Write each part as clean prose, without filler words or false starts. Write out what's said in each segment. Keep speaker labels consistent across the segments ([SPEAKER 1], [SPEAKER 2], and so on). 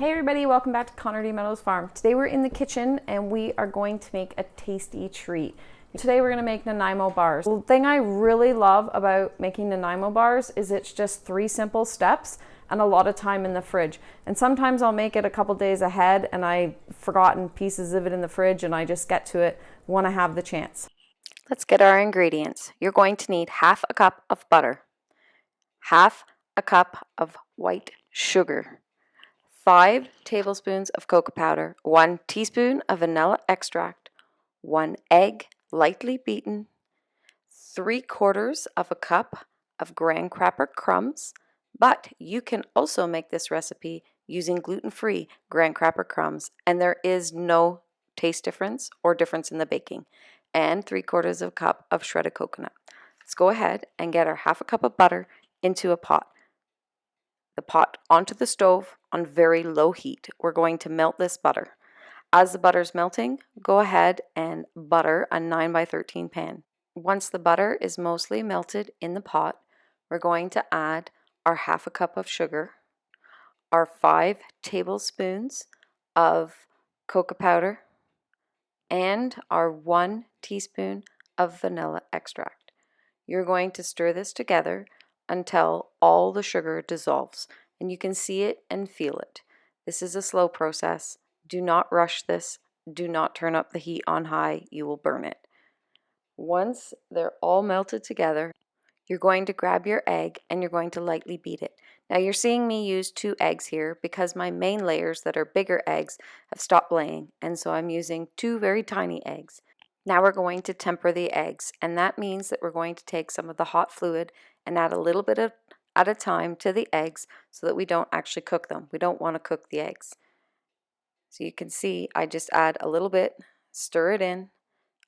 [SPEAKER 1] Hey everybody, welcome back to Connerty Meadows Farm. Today we're in the kitchen and we are going to make a tasty treat. Today we're going to make Nanaimo bars. The thing I really love about making Nanaimo bars is it's just 3 simple steps and a lot of time in the fridge. And sometimes I'll make it a couple days ahead and I've forgotten pieces of it in the fridge and I just get to it when I have the chance.
[SPEAKER 2] Let's get our ingredients. You're going to need half a cup of butter, half a cup of white sugar, 5 tablespoons of cocoa powder, 1 teaspoon of vanilla extract, 1 egg lightly beaten, 3/4 of a cup of graham cracker crumbs, but you can also make this recipe using gluten-free graham cracker crumbs, and there is no taste difference or difference in the baking, and 3/4 of a cup of shredded coconut. Let's go ahead and get our half a cup of butter into a pot. The pot onto the stove on very low heat. We're going to melt this butter. As the butter's melting, go ahead and butter a 9x13 pan. Once the butter is mostly melted in the pot, we're going to add our half a cup of sugar, our 5 tablespoons of cocoa powder, and our 1 teaspoon of vanilla extract. You're going to stir this together until all the sugar dissolves, and you can see it and feel it. This is a slow process. Do not rush this. Do not turn up the heat on high. You will burn it. Once they're all melted together, you're going to grab your egg and you're going to lightly beat it. Now you're seeing me use 2 eggs here because my main layers that are bigger eggs have stopped laying, and so I'm using 2 very tiny eggs. Now we're going to temper the eggs, and that means that we're going to take some of the hot fluid and add a little bit at a time to the eggs so that we don't actually cook them. We don't want to cook the eggs. So you can see I just add a little bit, stir it in,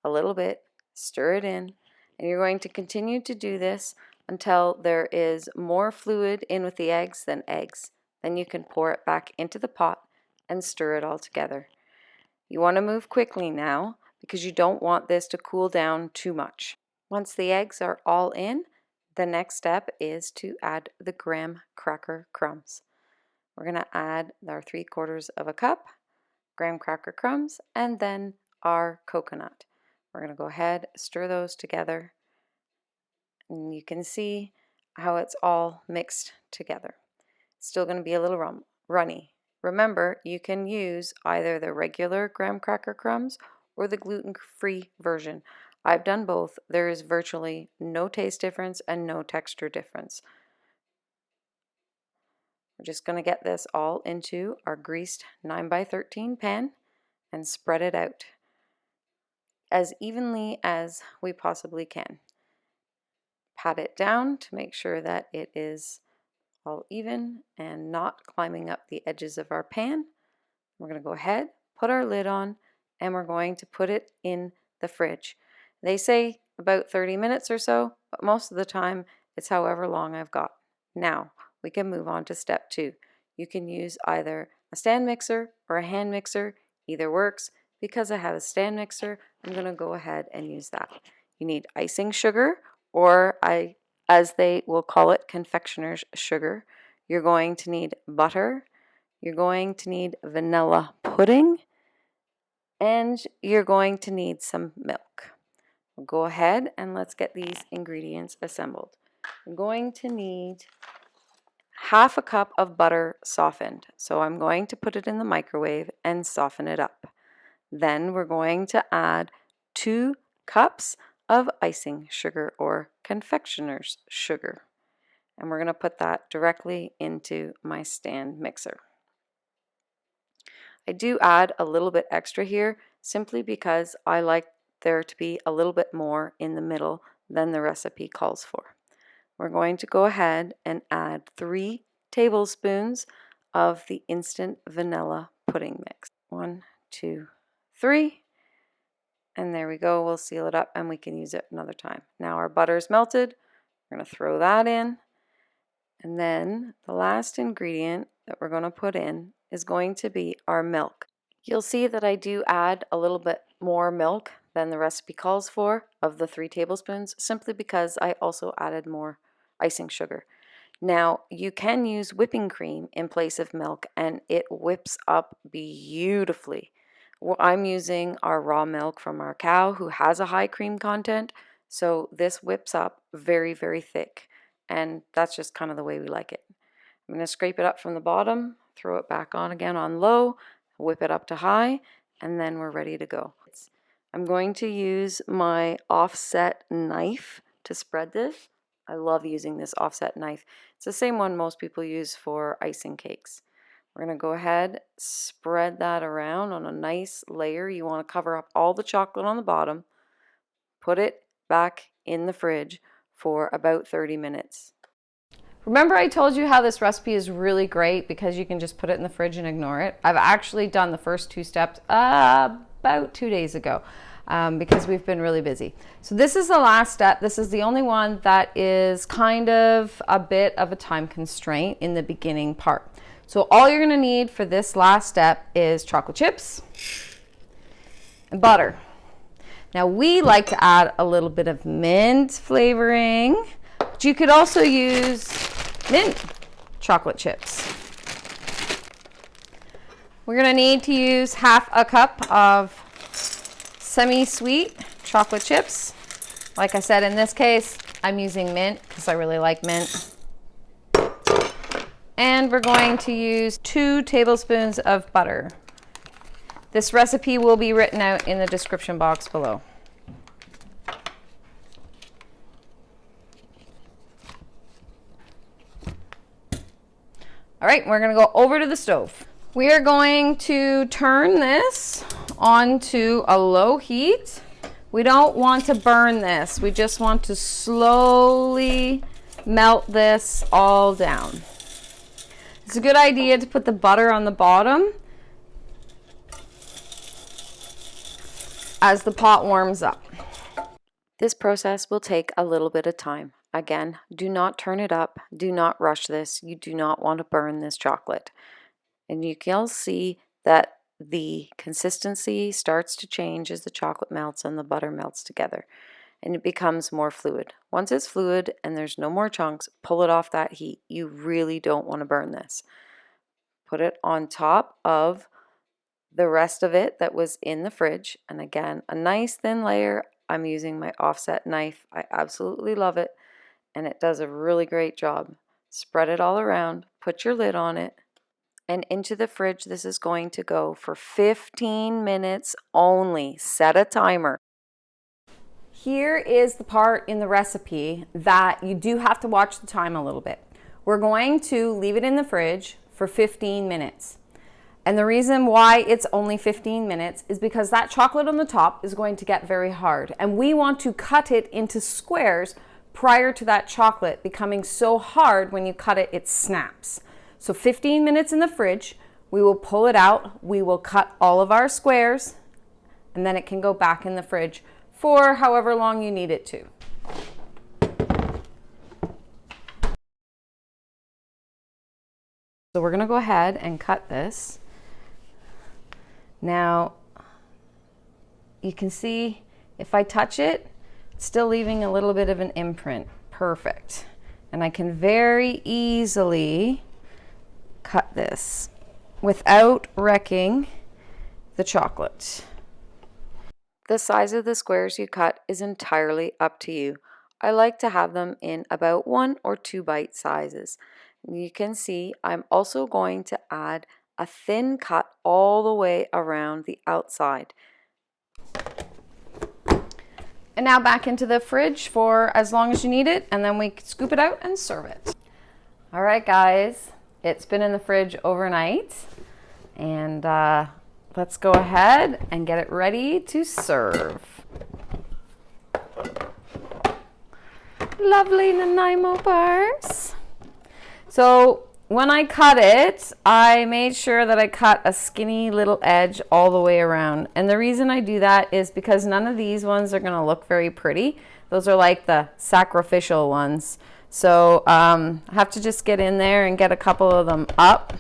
[SPEAKER 2] a little bit, stir it in, and you're going to continue to do this until there is more fluid in with the eggs than eggs. Then you can pour it back into the pot and stir it all together. You want to move quickly now because you don't want this to cool down too much. Once the eggs are all in, the next step is to add the graham cracker crumbs. We're going to add our 3/4 of a cup graham cracker crumbs and then our coconut. We're going to go ahead, stir those together, and you can see how it's all mixed together. It's still going to be a little runny. Remember, you can use either the regular graham cracker crumbs or the gluten-free version. I've done both. There is virtually no taste difference and no texture difference. We're just going to get this all into our greased 9x13 pan and spread it out as evenly as we possibly can. Pat it down to make sure that it is all even and not climbing up the edges of our pan. We're going to go ahead, put our lid on, and we're going to put it in the fridge. They say about 30 minutes or so, but most of the time it's however long I've got. Now we can move on to step 2. You can use either a stand mixer or a hand mixer. Either works. Because I have a stand mixer, I'm going to go ahead and use that. You need icing sugar, or as they will call it, confectioner's sugar. You're going to need butter. You're going to need vanilla pudding, and you're going to need some milk. We'll go ahead and let's get these ingredients assembled. I'm going to need half a cup of butter softened, so I'm going to put it in the microwave and soften it up. Then we're going to add 2 cups of icing sugar or confectioner's sugar, and we're going to put that directly into my stand mixer. I do add a little bit extra here simply because I like there to be a little bit more in the middle than the recipe calls for. We're going to go ahead and add 3 tablespoons of the instant vanilla pudding mix. 1, 2, 3, and there we go. We'll seal it up and we can use it another time. Now our butter's melted. We're going to throw that in, and then the last ingredient that we're going to put in is going to be our milk. You'll see that I do add a little bit more milk than the recipe calls for of the 3 tablespoons simply because I also added more icing sugar. Now, you can use whipping cream in place of milk, and it whips up beautifully. Well, I'm using our raw milk from our cow who has a high cream content, so this whips up very, very thick, and that's just kind of the way we like it. I'm going to scrape it up from the bottom, throw it back on again on low, whip it up to high, and then we're ready to go. I'm going to use my offset knife to spread this. I love using this offset knife. It's the same one most people use for icing cakes. We're going to go ahead, spread that around on a nice layer. You want to cover up all the chocolate on the bottom. Put it back in the fridge for about 30 minutes.
[SPEAKER 1] Remember I told you how this recipe is really great because you can just put it in the fridge and ignore it? I've actually done the first 2 steps about 2 days ago because we've been really busy. So this is the last step. This is the only one that is kind of a bit of a time constraint in the beginning part. So all you're gonna need for this last step is chocolate chips and butter. Now we like to add a little bit of mint flavoring, but you could also use mint chocolate chips. We're gonna need to use half a cup of semi-sweet chocolate chips. Like I said, in this case, I'm using mint because I really like mint. And we're going to use 2 tablespoons of butter. This recipe will be written out in the description box below. All right, we're gonna go over to the stove. We are going to turn this onto a low heat. We don't want to burn this. We just want to slowly melt this all down. It's a good idea to put the butter on the bottom as the pot warms up.
[SPEAKER 2] This process will take a little bit of time. Again, do not turn it up. Do not rush this. You do not want to burn this chocolate. And you can see that the consistency starts to change as the chocolate melts and the butter melts together. And it becomes more fluid. Once it's fluid and there's no more chunks, pull it off that heat. You really don't want to burn this. Put it on top of the rest of it that was in the fridge. And again, a nice thin layer. I'm using my offset knife. I absolutely love it. And it does a really great job. Spread it all around, put your lid on it, and into the fridge this is going to go for 15 minutes only. Set a timer.
[SPEAKER 1] Here is the part in the recipe that you do have to watch the time a little bit. We're going to leave it in the fridge for 15 minutes. And the reason why it's only 15 minutes is because that chocolate on the top is going to get very hard. And we want to cut it into squares prior to that chocolate becoming so hard when you cut it, it snaps. So 15 minutes in the fridge, we will pull it out, we will cut all of our squares, and then it can go back in the fridge for however long you need it to. So we're gonna go ahead and cut this. Now, you can see if I touch it, it's still leaving a little bit of an imprint. Perfect. And I can very easily cut this without wrecking the chocolate.
[SPEAKER 2] The size of the squares you cut is entirely up to you. I like to have them in about 1 or 2 bite sizes. You can see I'm also going to add a thin cut all the way around the outside.
[SPEAKER 1] And now back into the fridge for as long as you need it, and then we scoop it out and serve it. All right, guys, it's been in the fridge overnight, and let's go ahead and get it ready to serve. Lovely Nanaimo bars. So when I cut it, I made sure that I cut a skinny little edge all the way around. And the reason I do that is because none of these ones are gonna look very pretty. Those are like the sacrificial ones. So I have to just get in there and get a couple of them up.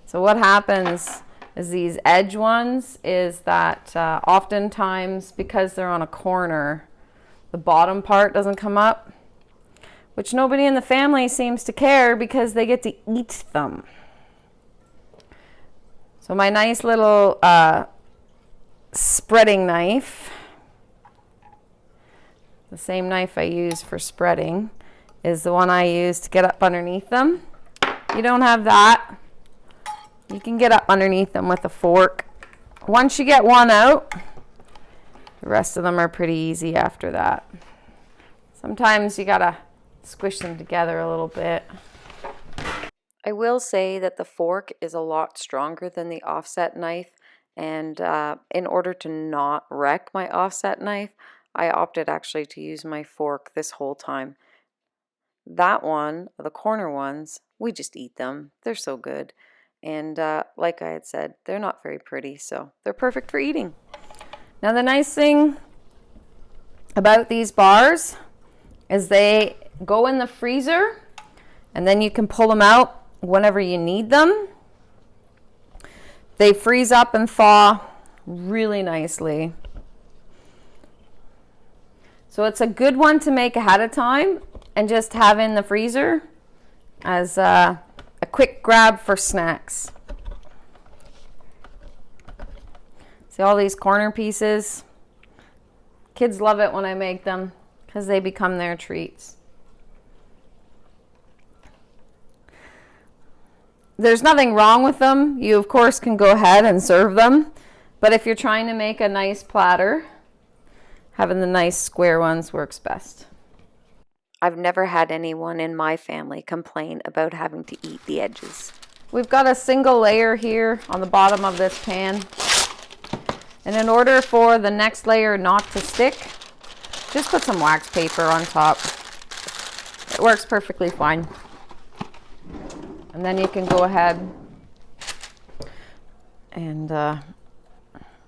[SPEAKER 1] So what happens is these edge ones is that oftentimes because they're on a corner, the bottom part doesn't come up. which nobody in the family seems to care because they get to eat them. So my nice little spreading knife, the same knife I use for spreading, is the one I use to get up underneath them. You don't have that, you can get up underneath them with a fork. Once you get one out, the rest of them are pretty easy after that. Sometimes you gotta squish them together a little bit.
[SPEAKER 2] I will say that the fork is a lot stronger than the offset knife, and in order to not wreck my offset knife, I opted actually to use my fork this whole time. That one, the corner ones, we just eat them. They're so good. And like I had said, they're not very pretty, so they're perfect for eating.
[SPEAKER 1] Now the nice thing about these bars is they go in the freezer, and then you can pull them out whenever you need them. They freeze up and thaw really nicely. So it's a good one to make ahead of time and just have in the freezer as a quick grab for snacks. See all these corner pieces? Kids love it when I make them because they become their treats. There's nothing wrong with them. You of course can go ahead and serve them, but if you're trying to make a nice platter, having the nice square ones works best.
[SPEAKER 2] I've never had anyone in my family complain about having to eat the edges.
[SPEAKER 1] We've got a single layer here on the bottom of this pan, and in order for the next layer not to stick, just put some wax paper on top. It works perfectly fine. And then you can go ahead and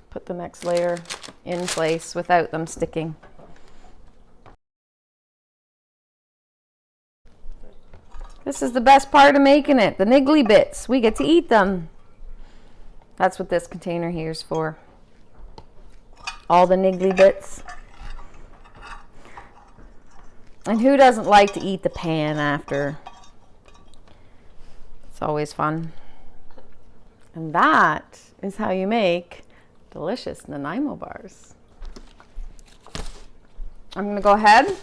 [SPEAKER 1] put the next layer in place without them sticking. This is the best part of making it, the niggly bits. We get to eat them. That's what this container here is for. All the niggly bits. And who doesn't like to eat the pan after? It's always fun. And that is how you make delicious Nanaimo bars. I'm going to go ahead.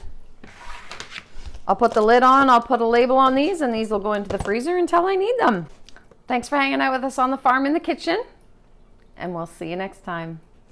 [SPEAKER 1] I'll put the lid on, I'll put a label on these, and these will go into the freezer until I need them. Thanks for hanging out with us on the farm in the kitchen, and we'll see you next time.